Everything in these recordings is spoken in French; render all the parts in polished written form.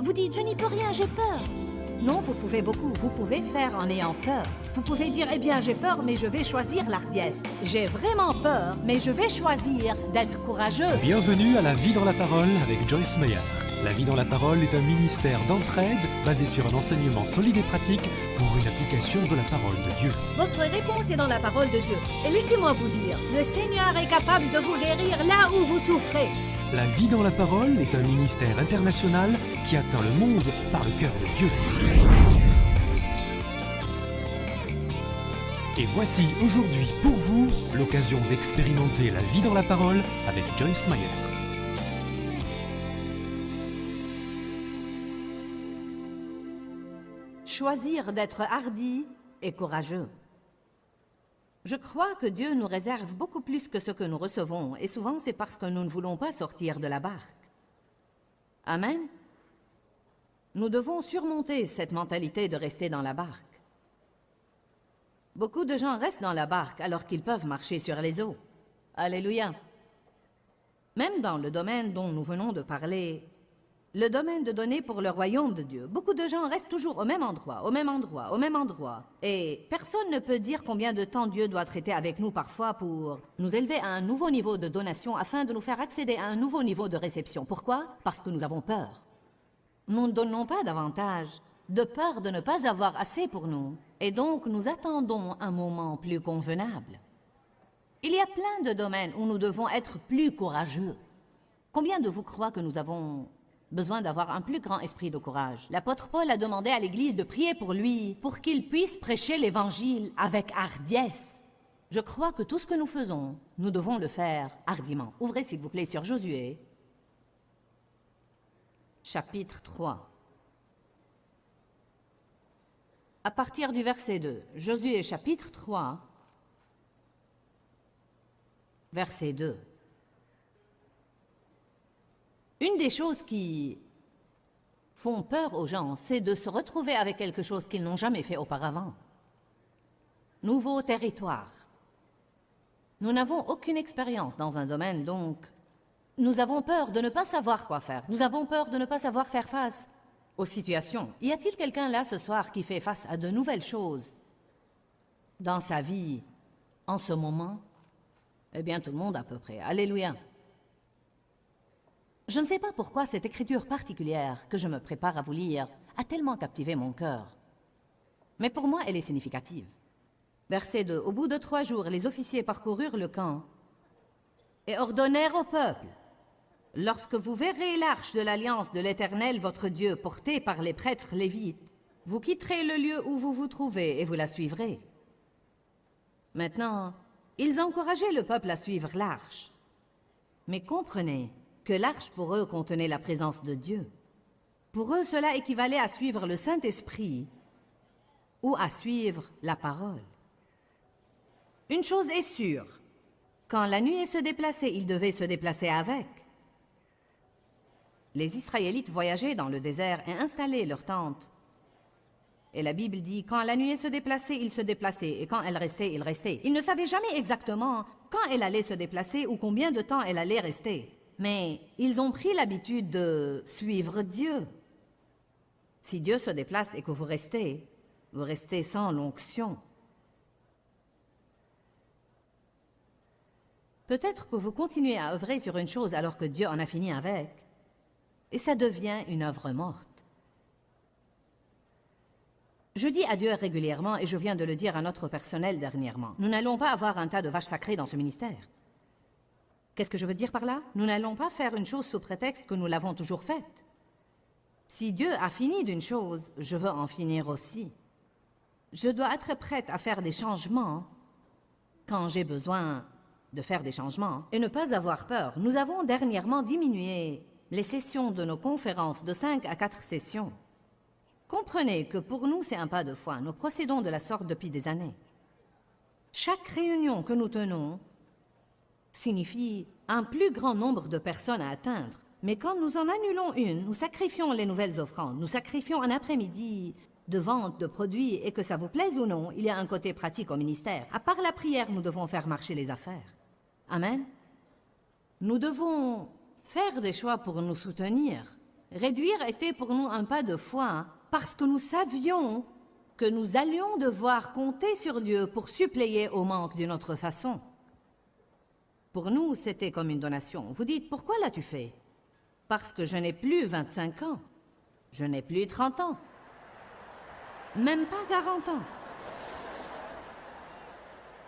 Vous dites, je n'y peux rien, j'ai peur. Non, vous pouvez beaucoup. Vous pouvez faire en ayant peur. Vous pouvez dire, eh bien, j'ai peur, mais je vais choisir l'ardiesse. J'ai vraiment peur, mais je vais choisir d'être courageux. Bienvenue à La Vie dans la Parole avec Joyce Meyer. La Vie dans la Parole est un ministère d'entraide basé sur un enseignement solide et pratique pour une application de la parole de Dieu. Votre réponse est dans la parole de Dieu. Et laissez-moi vous dire, le Seigneur est capable de vous guérir là où vous souffrez. La Vie dans la Parole est un ministère international qui atteint le monde par le cœur de Dieu. Et voici aujourd'hui pour vous l'occasion d'expérimenter la vie dans la parole avec Joyce Meyer. Choisir d'être hardi et courageux. Je crois que Dieu nous réserve beaucoup plus que ce que nous recevons, et souvent c'est parce que nous ne voulons pas sortir de la barque. Amen. Nous devons surmonter cette mentalité de rester dans la barque. Beaucoup de gens restent dans la barque alors qu'ils peuvent marcher sur les eaux. Alléluia. Même dans le domaine dont nous venons de parler, le domaine de donner pour le royaume de Dieu, beaucoup de gens restent toujours au même endroit, au même endroit, au même endroit. Et personne ne peut dire combien de temps Dieu doit traiter avec nous parfois pour nous élever à un nouveau niveau de donation afin de nous faire accéder à un nouveau niveau de réception. Pourquoi? Parce que nous avons peur. Nous ne donnons pas davantage de peur de ne pas avoir assez pour nous. Et donc, nous attendons un moment plus convenable. Il y a plein de domaines où nous devons être plus courageux. Combien de vous croient que nous avons besoin d'avoir un plus grand esprit de courage? L'apôtre Paul a demandé à l'Église de prier pour lui, pour qu'il puisse prêcher l'Évangile avec hardiesse. Je crois que tout ce que nous faisons, nous devons le faire hardiment. Ouvrez s'il vous plaît sur Josué, chapitre 3. À partir du verset 2, Josué chapitre 3, verset 2. Une des choses qui font peur aux gens, c'est de se retrouver avec quelque chose qu'ils n'ont jamais fait auparavant. Nouveau territoire. Nous n'avons aucune expérience dans un domaine, donc nous avons peur de ne pas savoir quoi faire. Nous avons peur de ne pas savoir faire face aux situations. Y a-t-il quelqu'un là ce soir qui fait face à de nouvelles choses dans sa vie en ce moment? Eh bien, tout le monde à peu près. Alléluia. Je ne sais pas pourquoi cette écriture particulière que je me prépare à vous lire a tellement captivé mon cœur. Mais pour moi, elle est significative. Verset 2. Au bout de 3 jours, les officiers parcoururent le camp et ordonnèrent au peuple: lorsque vous verrez l'arche de l'alliance de l'Éternel, votre Dieu, portée par les prêtres lévites, vous quitterez le lieu où vous vous trouvez et vous la suivrez. Maintenant, ils encourageaient le peuple à suivre l'arche. Mais comprenez que l'arche pour eux contenait la présence de Dieu. Pour eux, cela équivalait à suivre le Saint-Esprit ou à suivre la parole. Une chose est sûre, quand la nuée se déplaçait, ils devaient se déplacer avec. Les Israélites voyageaient dans le désert et installaient leurs tentes. Et la Bible dit, quand la nuée se déplaçait, ils se déplaçaient, et quand elle restait, ils restaient. Ils ne savaient jamais exactement quand elle allait se déplacer ou combien de temps elle allait rester. Mais ils ont pris l'habitude de suivre Dieu. Si Dieu se déplace et que vous restez sans l'onction. Peut-être que vous continuez à œuvrer sur une chose alors que Dieu en a fini avec. Et ça devient une œuvre morte. Je dis à Dieu régulièrement, et je viens de le dire à notre personnel dernièrement, nous n'allons pas avoir un tas de vaches sacrées dans ce ministère. Qu'est-ce que je veux dire par là? Nous n'allons pas faire une chose sous prétexte que nous l'avons toujours faite. Si Dieu a fini d'une chose, je veux en finir aussi. Je dois être prête à faire des changements quand j'ai besoin de faire des changements et ne pas avoir peur. Nous avons dernièrement diminué les sessions de nos conférences de 5 à 4 sessions. Comprenez que pour nous, c'est un pas de foi. Nous procédons de la sorte depuis des années. Chaque réunion que nous tenons signifie un plus grand nombre de personnes à atteindre. Mais quand nous en annulons une, nous sacrifions les nouvelles offrandes, nous sacrifions un après-midi de vente de produits, et que ça vous plaise ou non, il y a un côté pratique au ministère. À part la prière, nous devons faire marcher les affaires. Amen. Nous devons faire des choix pour nous soutenir. Réduire était pour nous un pas de foi, parce que nous savions que nous allions devoir compter sur Dieu pour suppléer au manque d'une autre façon. Pour nous, c'était comme une donation. Vous dites, pourquoi l'as-tu fait? Parce que je n'ai plus 25 ans. Je n'ai plus 30 ans. Même pas 40 ans.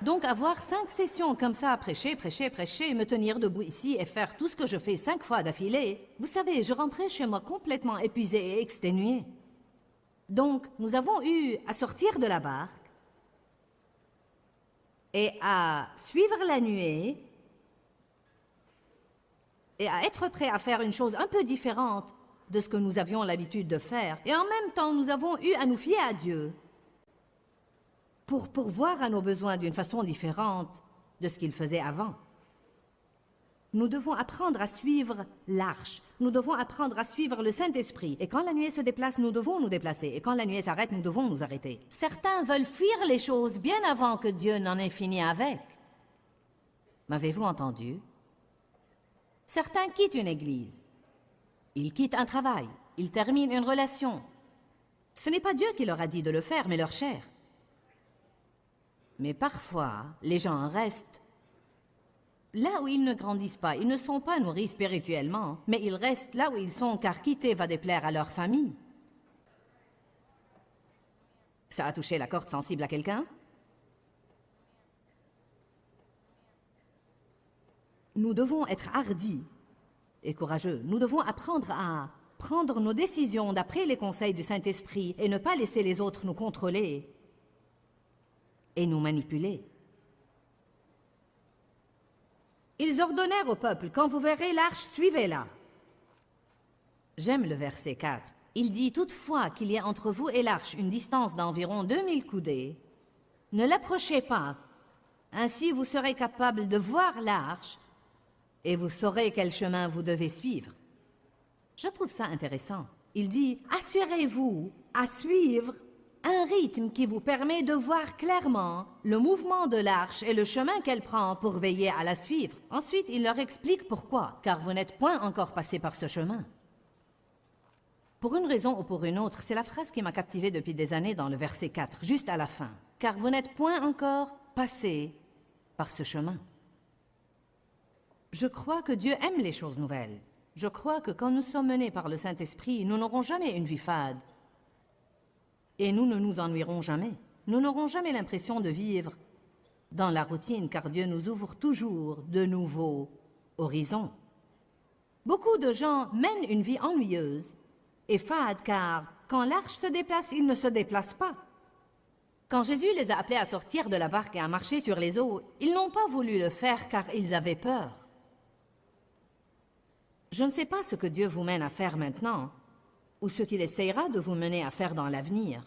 Donc avoir 5 sessions comme ça, prêcher, me tenir debout ici et faire tout ce que je fais 5 fois d'affilée, vous savez, je rentrais chez moi complètement épuisée et exténuée. Donc, nous avons eu à sortir de la barque et à suivre la nuée et à être prêts à faire une chose un peu différente de ce que nous avions l'habitude de faire. Et en même temps, nous avons eu à nous fier à Dieu pour pourvoir à nos besoins d'une façon différente de ce qu'il faisait avant. Nous devons apprendre à suivre l'arche. Nous devons apprendre à suivre le Saint-Esprit. Et quand la nuée se déplace, nous devons nous déplacer. Et quand la nuée s'arrête, nous devons nous arrêter. Certains veulent fuir les choses bien avant que Dieu n'en ait fini avec. M'avez-vous entendu? Certains quittent une église. Ils quittent un travail. Ils terminent une relation. Ce n'est pas Dieu qui leur a dit de le faire, mais leur chair. Mais parfois, les gens restent là où ils ne grandissent pas. Ils ne sont pas nourris spirituellement, mais ils restent là où ils sont, car quitter va déplaire à leur famille. Ça a touché la corde sensible à quelqu'un? Nous devons être hardis et courageux. Nous devons apprendre à prendre nos décisions d'après les conseils du Saint-Esprit et ne pas laisser les autres nous contrôler et nous manipuler. Ils ordonnèrent au peuple, quand vous verrez l'arche, suivez-la. J'aime le verset 4. Il dit, toutefois qu'il y ait entre vous et l'arche une distance d'environ 2000 coudées, ne l'approchez pas. Ainsi vous serez capable de voir l'arche et vous saurez quel chemin vous devez suivre. Je trouve ça intéressant. Il dit, assurez-vous à suivre un rythme qui vous permet de voir clairement le mouvement de l'arche et le chemin qu'elle prend pour veiller à la suivre. Ensuite, il leur explique pourquoi, car vous n'êtes point encore passé par ce chemin. Pour une raison ou pour une autre, c'est la phrase qui m'a captivée depuis des années dans le verset 4, juste à la fin. Car vous n'êtes point encore passé par ce chemin. Je crois que Dieu aime les choses nouvelles. Je crois que quand nous sommes menés par le Saint-Esprit, nous n'aurons jamais une vie fade. Et nous ne nous ennuierons jamais. Nous n'aurons jamais l'impression de vivre dans la routine, car Dieu nous ouvre toujours de nouveaux horizons. Beaucoup de gens mènent une vie ennuyeuse et fade, car quand l'arche se déplace, ils ne se déplacent pas. Quand Jésus les a appelés à sortir de la barque et à marcher sur les eaux, ils n'ont pas voulu le faire car ils avaient peur. Je ne sais pas ce que Dieu vous mène à faire maintenant, ou ce qu'il essayera de vous mener à faire dans l'avenir.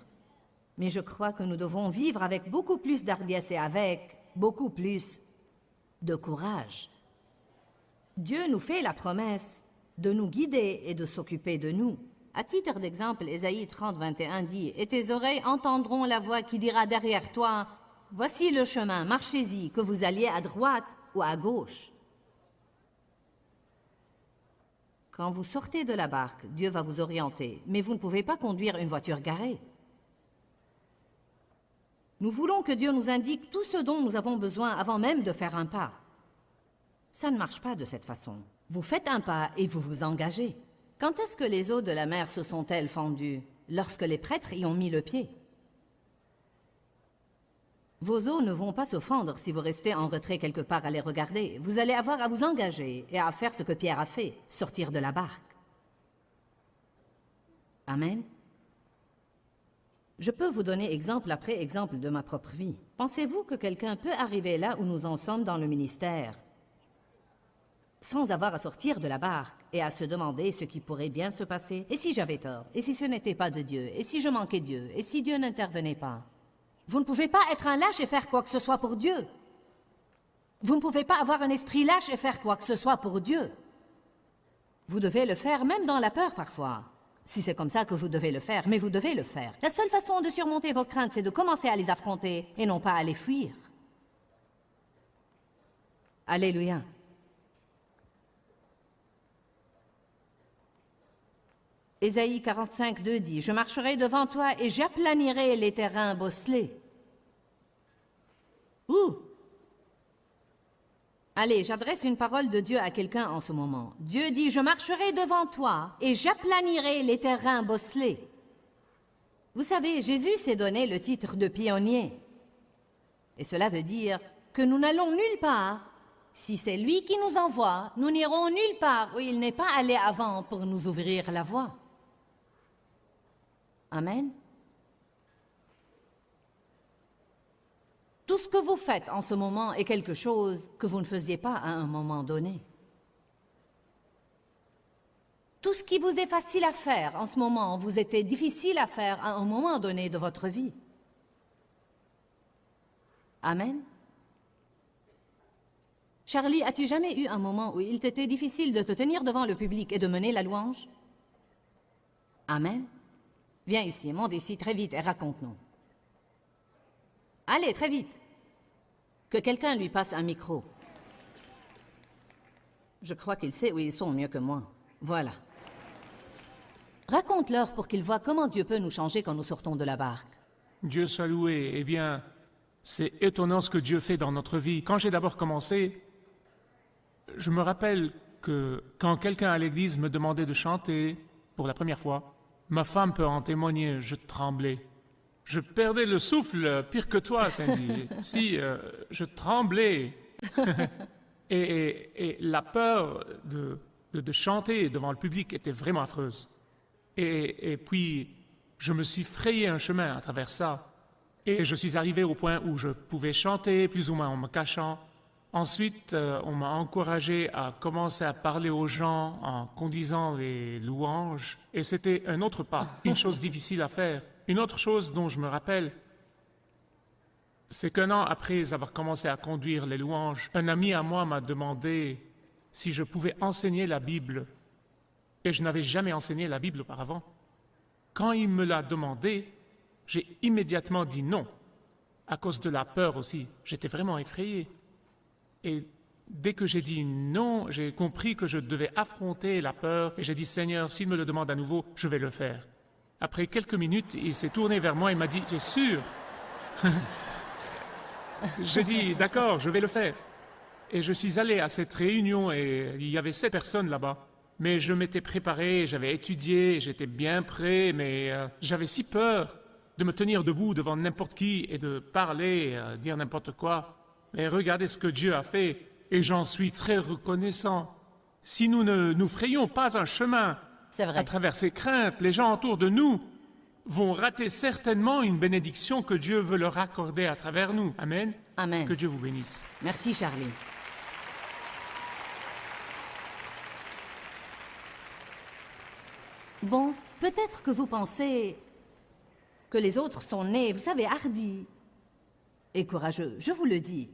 Mais je crois que nous devons vivre avec beaucoup plus d'hardiesse et avec beaucoup plus de courage. Dieu nous fait la promesse de nous guider et de s'occuper de nous. À titre d'exemple, Ésaïe 30, 21 dit « Et tes oreilles entendront la voix qui dira derrière toi, voici le chemin, marchez-y, que vous alliez à droite ou à gauche. » Quand vous sortez de la barque, Dieu va vous orienter, mais vous ne pouvez pas conduire une voiture garée. Nous voulons que Dieu nous indique tout ce dont nous avons besoin avant même de faire un pas. Ça ne marche pas de cette façon. Vous faites un pas et vous vous engagez. Quand est-ce que les eaux de la mer se sont-elles fendues? Lorsque les prêtres y ont mis le pied. Vos eaux ne vont pas se fendre si vous restez en retrait quelque part à les regarder. Vous allez avoir à vous engager et à faire ce que Pierre a fait, sortir de la barque. Amen. Je peux vous donner exemple après exemple de ma propre vie. Pensez-vous que quelqu'un peut arriver là où nous en sommes dans le ministère sans avoir à sortir de la barque et à se demander ce qui pourrait bien se passer? Et si j'avais tort? Et si ce n'était pas de Dieu? Et si je manquais Dieu? Et si Dieu n'intervenait pas? Vous ne pouvez pas être un lâche et faire quoi que ce soit pour Dieu. Vous ne pouvez pas avoir un esprit lâche et faire quoi que ce soit pour Dieu. Vous devez le faire même dans la peur parfois. Si c'est comme ça que vous devez le faire, mais vous devez le faire. La seule façon de surmonter vos craintes, c'est de commencer à les affronter et non pas à les fuir. Alléluia. Ésaïe 45, 2 dit « Je marcherai devant toi et j'aplanirai les terrains bosselés. » Ouh! Allez, j'adresse une parole de Dieu à quelqu'un en ce moment. Dieu dit « Je marcherai devant toi et j'aplanirai les terrains bosselés. » Vous savez, Jésus s'est donné le titre de pionnier. Et cela veut dire que nous n'allons nulle part. Si c'est lui qui nous envoie, nous n'irons nulle part où il n'est pas allé avant pour nous ouvrir la voie. Amen. Tout ce que vous faites en ce moment est quelque chose que vous ne faisiez pas à un moment donné. Tout ce qui vous est facile à faire en ce moment vous était difficile à faire à un moment donné de votre vie. Amen. Charlie, as-tu jamais eu un moment où il t'était difficile de te tenir devant le public et de mener la louange? Amen. Viens ici, monte ici très vite et raconte-nous. Allez, très vite. Que quelqu'un lui passe un micro. Je crois qu'il sait où ils sont mieux que moi. Voilà. Raconte-leur pour qu'ils voient comment Dieu peut nous changer quand nous sortons de la barque. Dieu soit loué. Eh bien, c'est étonnant ce que Dieu fait dans notre vie. Quand j'ai d'abord commencé, je me rappelle que quand quelqu'un à l'église me demandait de chanter pour la première fois, ma femme peut en témoigner, je tremblais. Je perdais le souffle, pire que toi, Cindy. Si, je tremblais. et la peur de chanter devant le public était vraiment affreuse. Et puis, je me suis frayé un chemin à travers ça. Et je suis arrivé au point où je pouvais chanter, plus ou moins en me cachant. Ensuite, on m'a encouragé à commencer à parler aux gens en conduisant les louanges. Et c'était un autre pas, une chose difficile à faire. Une autre chose dont je me rappelle, c'est qu'un an après avoir commencé à conduire les louanges, un ami à moi m'a demandé si je pouvais enseigner la Bible. Et je n'avais jamais enseigné la Bible auparavant. Quand il me l'a demandé, j'ai immédiatement dit non, à cause de la peur aussi. J'étais vraiment effrayé. Et dès que j'ai dit non, j'ai compris que je devais affronter la peur. Et j'ai dit, Seigneur, s'il me le demande à nouveau, je vais le faire. Après quelques minutes, il s'est tourné vers moi et m'a dit, « Tu es sûr ?» J'ai dit, « D'accord, je vais le faire. » Et je suis allé à cette réunion et il y avait 7 personnes là-bas. Mais je m'étais préparé, j'avais étudié, j'étais bien prêt, mais j'avais si peur de me tenir debout devant n'importe qui et de parler, dire n'importe quoi. Mais regardez ce que Dieu a fait, et j'en suis très reconnaissant. Si nous ne nous frayions pas un chemin à travers ces craintes, les gens autour de nous vont rater certainement une bénédiction que Dieu veut leur accorder à travers nous. Amen. Amen. Que Dieu vous bénisse. Merci, Charlie. Bon, peut-être que vous pensez que les autres sont nés, vous savez, hardis et courageux. Je vous le dis,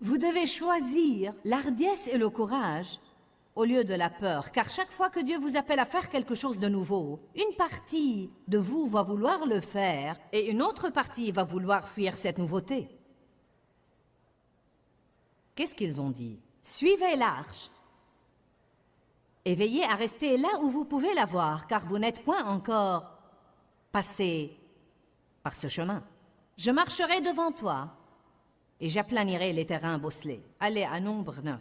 vous devez choisir l'hardiesse et le courage au lieu de la peur, car chaque fois que Dieu vous appelle à faire quelque chose de nouveau, une partie de vous va vouloir le faire et une autre partie va vouloir fuir cette nouveauté. Qu'est-ce qu'ils ont dit? Suivez l'arche et veillez à rester là où vous pouvez la voir, car vous n'êtes point encore passé par ce chemin. Je marcherai devant toi et j'aplanirai les terrains bosselés. Allez à Nombre 9.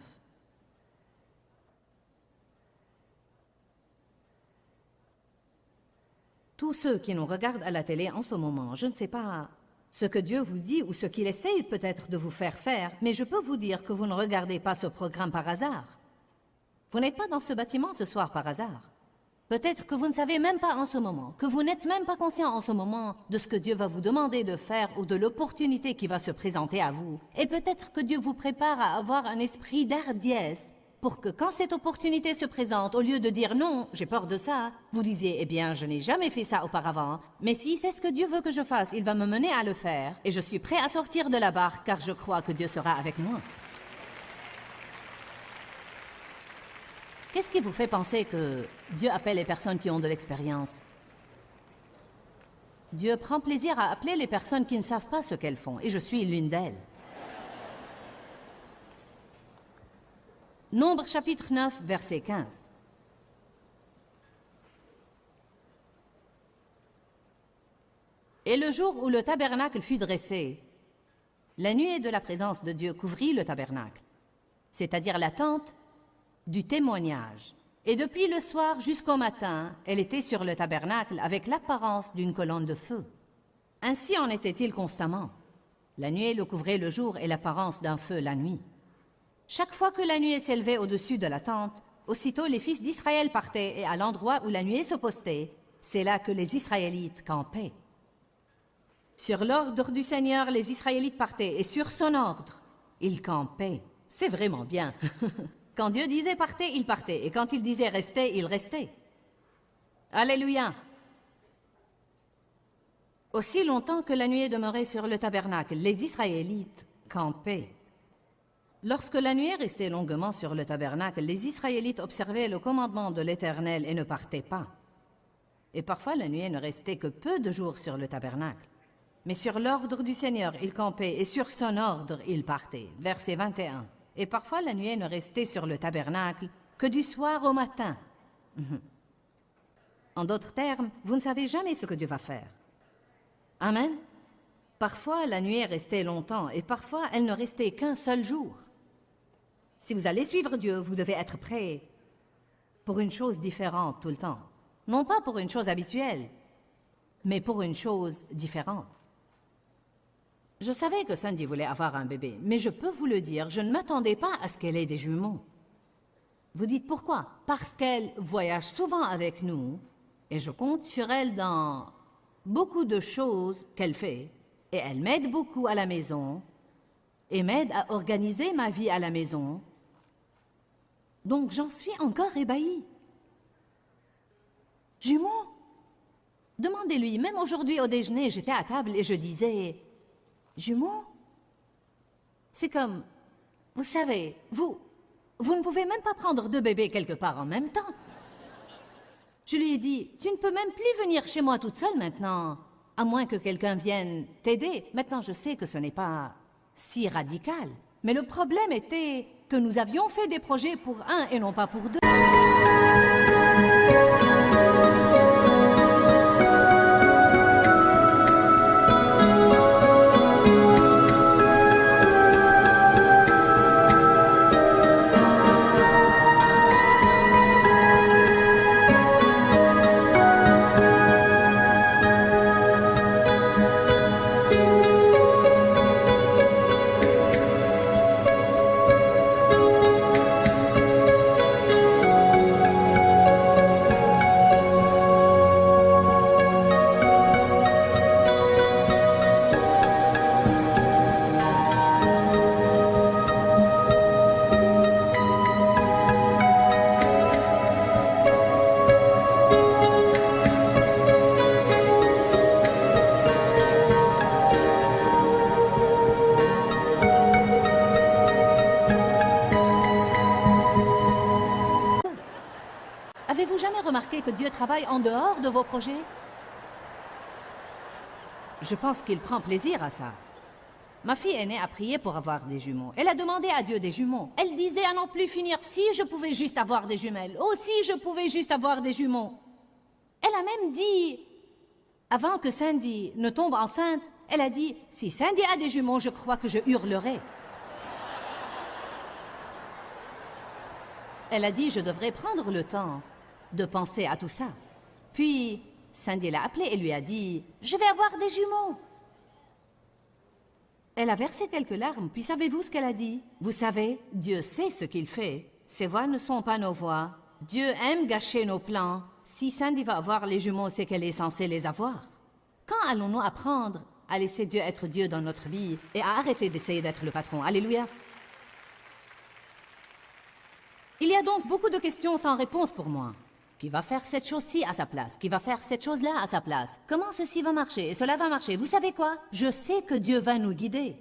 Tous ceux qui nous regardent à la télé en ce moment, je ne sais pas ce que Dieu vous dit ou ce qu'il essaye peut-être de vous faire faire, mais je peux vous dire que vous ne regardez pas ce programme par hasard. Vous n'êtes pas dans ce bâtiment ce soir par hasard. Peut-être que vous ne savez même pas en ce moment, que vous n'êtes même pas conscient en ce moment de ce que Dieu va vous demander de faire ou de l'opportunité qui va se présenter à vous. Et peut-être que Dieu vous prépare à avoir un esprit d'hardiesse pour que quand cette opportunité se présente, au lieu de dire non, j'ai peur de ça, vous disiez, eh bien, je n'ai jamais fait ça auparavant, mais si c'est ce que Dieu veut que je fasse, il va me mener à le faire, et je suis prêt à sortir de la barque car je crois que Dieu sera avec moi. Qu'est-ce qui vous fait penser que Dieu appelle les personnes qui ont de l'expérience? Dieu prend plaisir à appeler les personnes qui ne savent pas ce qu'elles font, et je suis l'une d'elles. Nombre chapitre 9, verset 15. Et le jour où le tabernacle fut dressé, la nuée de la présence de Dieu couvrit le tabernacle, c'est-à-dire la tente du témoignage. Et depuis le soir jusqu'au matin, elle était sur le tabernacle avec l'apparence d'une colonne de feu. Ainsi en était-il constamment. La nuée le couvrait le jour et l'apparence d'un feu la nuit. Chaque fois que la nuée s'élevait au-dessus de la tente, aussitôt les fils d'Israël partaient et à l'endroit où la nuée se postait, c'est là que les Israélites campaient. Sur l'ordre du Seigneur, les Israélites partaient et sur son ordre, ils campaient. C'est vraiment bien. Quand Dieu disait partez, ils partaient. Et quand il disait restez, ils restaient. Alléluia. Aussi longtemps que la nuée demeurait sur le tabernacle, les Israélites campaient. Lorsque la nuée restait longuement sur le tabernacle, les Israélites observaient le commandement de l'Éternel et ne partaient pas. Et parfois la nuée ne restait que peu de jours sur le tabernacle. Mais sur l'ordre du Seigneur, ils campaient, et sur son ordre, ils partaient. Verset 21. Et parfois la nuée ne restait sur le tabernacle que du soir au matin. En d'autres termes, vous ne savez jamais ce que Dieu va faire. Amen. Parfois la nuée restait longtemps, et parfois elle ne restait qu'un seul jour. Si vous allez suivre Dieu, vous devez être prêt pour une chose différente tout le temps. Non pas pour une chose habituelle, mais pour une chose différente. Je savais que Sandy voulait avoir un bébé, mais je peux vous le dire, je ne m'attendais pas à ce qu'elle ait des jumeaux. Vous dites pourquoi? Parce qu'elle voyage souvent avec nous, et je compte sur elle dans beaucoup de choses qu'elle fait, et elle m'aide beaucoup à la maison, et m'aide à organiser ma vie à la maison. Donc j'en suis encore ébahie. Jumeaux? Demandez-lui, même aujourd'hui au déjeuner, j'étais à table et je disais... Jumeaux? C'est comme... Vous savez, vous ne pouvez même pas prendre deux bébés quelque part en même temps. Je lui ai dit, tu ne peux même plus venir chez moi toute seule maintenant, à moins que quelqu'un vienne t'aider. Maintenant, je sais que ce n'est pas si radical. Mais le problème était que nous avions fait des projets pour un et non pas pour deux. Avez-vous jamais remarqué que Dieu travaille en dehors de vos projets? Je pense qu'il prend plaisir à ça. Ma fille aînée a prié pour avoir des jumeaux. Elle a demandé à Dieu des jumeaux. Elle disait à n'en plus finir, si je pouvais juste avoir des jumelles. Oh, si je pouvais juste avoir des jumeaux. Elle a même dit, avant que Sandy ne tombe enceinte, elle a dit, si Sandy a des jumeaux, je crois que je hurlerai. Elle a dit, je devrais prendre le temps de penser à tout ça. Puis, Sandy l'a appelée et lui a dit, je vais avoir des jumeaux. Elle a versé quelques larmes, puis savez-vous ce qu'elle a dit? Vous savez, Dieu sait ce qu'il fait. Ses voix ne sont pas nos voix. Dieu aime gâcher nos plans. Si Sandy va avoir les jumeaux, c'est qu'elle est censée les avoir. Quand allons-nous apprendre à laisser Dieu être Dieu dans notre vie et à arrêter d'essayer d'être le patron? Alléluia. Il y a donc beaucoup de questions sans réponse pour moi. Qui va faire cette chose-ci à sa place? Qui va faire cette chose-là à sa place? Comment ceci va marcher et cela va marcher? Vous savez quoi? Je sais que Dieu va nous guider.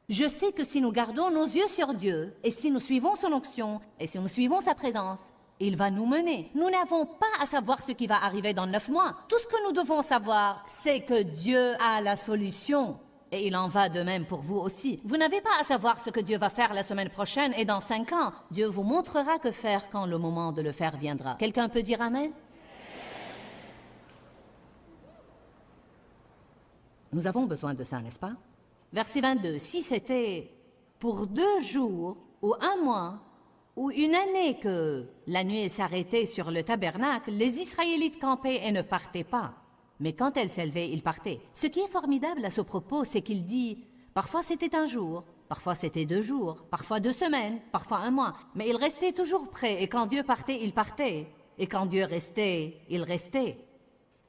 Je sais que si nous gardons nos yeux sur Dieu, et si nous suivons son onction, et si nous suivons sa présence, il va nous mener. Nous n'avons pas à savoir ce qui va arriver dans 9 mois. Tout ce que nous devons savoir, c'est que Dieu a la solution. Et il en va de même pour vous aussi. Vous n'avez pas à savoir ce que Dieu va faire la semaine prochaine et dans 5 ans. Dieu vous montrera que faire quand le moment de le faire viendra. Quelqu'un peut dire Amen? Nous avons besoin de ça, n'est-ce pas? Verset 22. Si c'était pour 2 jours, ou 1 mois, ou 1 année que la nuée s'arrêtait sur le tabernacle, les Israélites campaient et ne partaient pas. Mais quand elle s'élevait, ils partaient. Ce qui est formidable à ce propos, c'est qu'il dit, parfois c'était 1 jour, parfois c'était 2 jours, parfois 2 semaines, parfois 1 mois. Mais ils restaient toujours prêts, et quand Dieu partait, ils partaient. Et quand Dieu restait, ils restaient.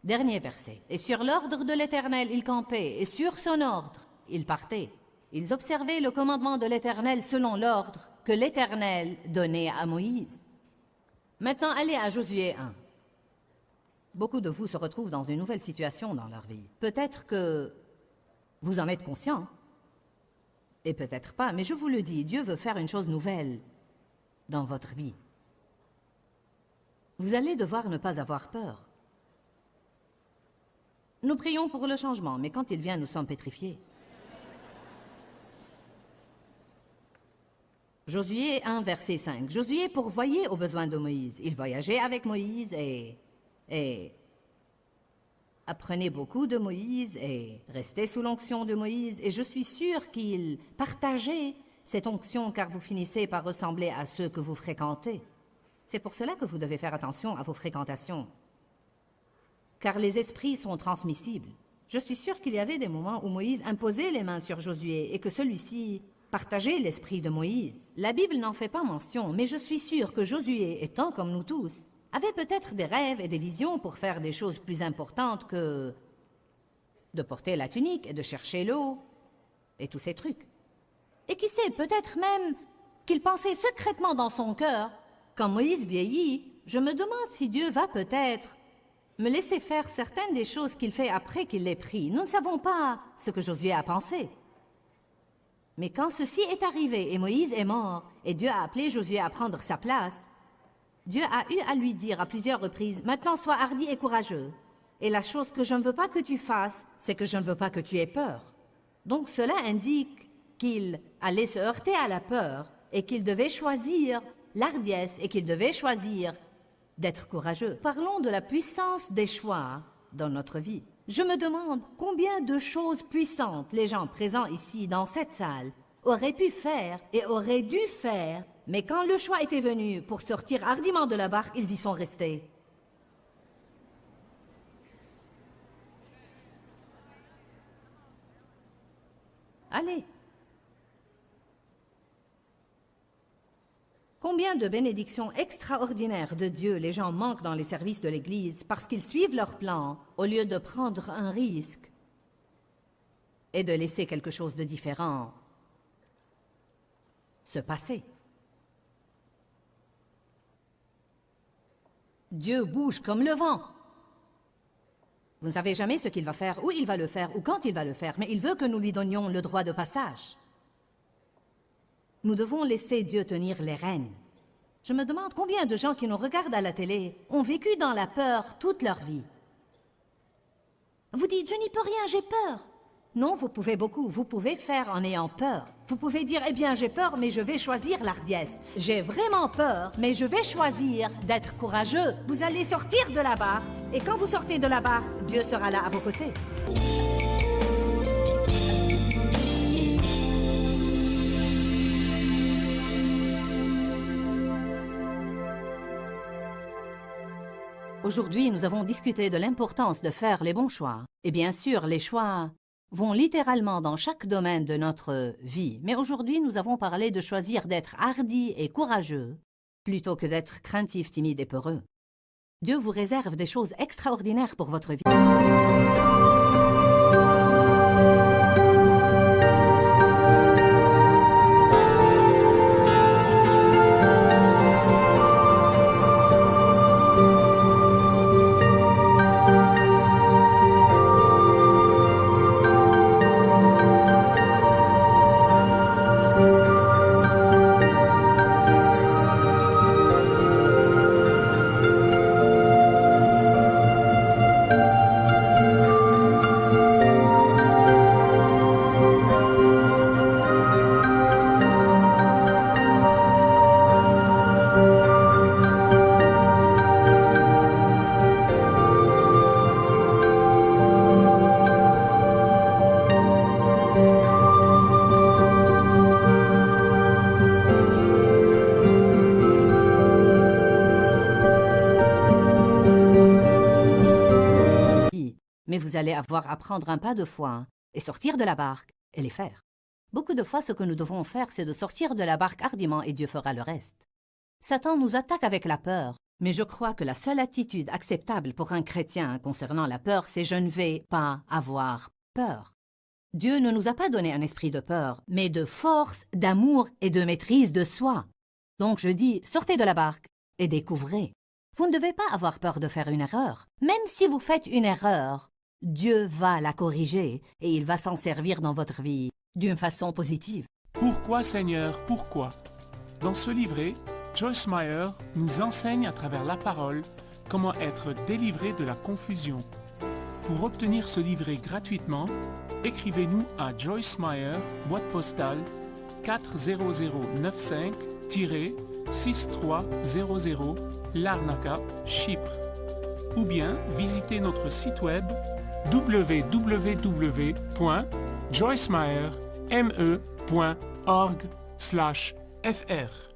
Dernier verset. Et sur l'ordre de l'Éternel, ils campaient, et sur son ordre, ils partaient. Ils observaient le commandement de l'Éternel selon l'ordre que l'Éternel donnait à Moïse. Maintenant, allez à Josué 1. Beaucoup de vous se retrouvent dans une nouvelle situation dans leur vie. Peut-être que vous en êtes conscient, et peut-être pas, mais je vous le dis, Dieu veut faire une chose nouvelle dans votre vie. Vous allez devoir ne pas avoir peur. Nous prions pour le changement, mais quand il vient, nous sommes pétrifiés. Josué 1, verset 5. Josué pourvoyait aux besoins de Moïse. Il voyageait avec Moïse et apprenait beaucoup de Moïse et restait sous l'onction de Moïse. Et je suis sûre qu'il partageait cette onction car vous finissez par ressembler à ceux que vous fréquentez. C'est pour cela que vous devez faire attention à vos fréquentations. Car les esprits sont transmissibles. Je suis sûre qu'il y avait des moments où Moïse imposait les mains sur Josué et que celui-ci partageait l'esprit de Moïse. La Bible n'en fait pas mention, mais je suis sûre que Josué, étant comme nous tous, avait peut-être des rêves et des visions pour faire des choses plus importantes que de porter la tunique et de chercher l'eau et tous ces trucs. Et qui sait, peut-être même qu'il pensait secrètement dans son cœur, quand Moïse vieillit, je me demande si Dieu va peut-être me laisser faire certaines des choses qu'il fait après qu'il l'ait pris. Nous ne savons pas ce que Josué a pensé. Mais quand ceci est arrivé et Moïse est mort et Dieu a appelé Josué à prendre sa place, Dieu a eu à lui dire à plusieurs reprises, « Maintenant sois hardi et courageux. Et la chose que je ne veux pas que tu fasses, c'est que je ne veux pas que tu aies peur. » Donc cela indique qu'il allait se heurter à la peur et qu'il devait choisir l'hardiesse et qu'il devait choisir d'être courageux. Parlons de la puissance des choix dans notre vie. Je me demande combien de choses puissantes les gens présents ici dans cette salle auraient pu faire et auraient dû faire, mais quand le choix était venu pour sortir hardiment de la barque, ils y sont restés. Allez. Combien de bénédictions extraordinaires de Dieu les gens manquent dans les services de l'Église parce qu'ils suivent leur plan au lieu de prendre un risque et de laisser quelque chose de différent se passer. Dieu bouge comme le vent. Vous ne savez jamais ce qu'il va faire, où il va le faire, ou quand il va le faire, mais il veut que nous lui donnions le droit de passage. Nous devons laisser Dieu tenir les rênes. Je me demande combien de gens qui nous regardent à la télé ont vécu dans la peur toute leur vie. Vous dites, je n'y peux rien, j'ai peur. Non, vous pouvez beaucoup, vous pouvez faire en ayant peur. Vous pouvez dire, eh bien j'ai peur, mais je vais choisir l'hardiesse. J'ai vraiment peur, mais je vais choisir d'être courageux. Vous allez sortir de la barque, et quand vous sortez de la barque, Dieu sera là à vos côtés. Aujourd'hui, nous avons discuté de l'importance de faire les bons choix. Et bien sûr, les choix vont littéralement dans chaque domaine de notre vie. Mais aujourd'hui, nous avons parlé de choisir d'être hardi et courageux plutôt que d'être craintif, timide et peureux. Dieu vous réserve des choses extraordinaires pour votre vie. mais vous allez avoir à prendre un pas de foi et sortir de la barque et les faire. Beaucoup de fois, ce que nous devons faire, c'est de sortir de la barque hardiment et Dieu fera le reste. Satan nous attaque avec la peur, mais je crois que la seule attitude acceptable pour un chrétien concernant la peur, c'est « je ne vais pas avoir peur ». Dieu ne nous a pas donné un esprit de peur, mais de force, d'amour et de maîtrise de soi. Donc je dis, sortez de la barque et découvrez. Vous ne devez pas avoir peur de faire une erreur. Même si vous faites une erreur, Dieu va la corriger et il va s'en servir dans votre vie d'une façon positive. Pourquoi, Seigneur, pourquoi? Dans ce livret, Joyce Meyer nous enseigne à travers la parole comment être délivré de la confusion. Pour obtenir ce livret gratuitement, écrivez-nous à Joyce Meyer, boîte postale 40095-6300, Larnaca, Chypre. Ou bien visitez notre site web www.joycemeyer.org/fr.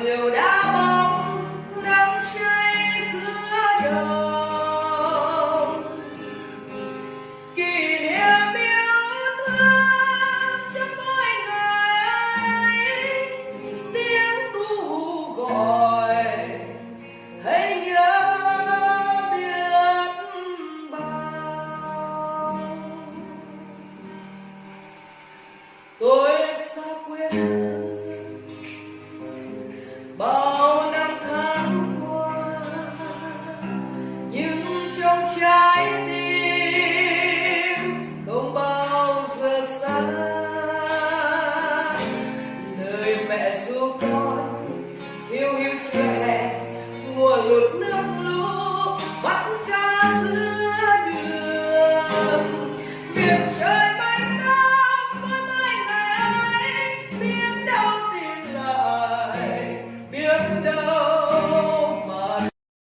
diều đã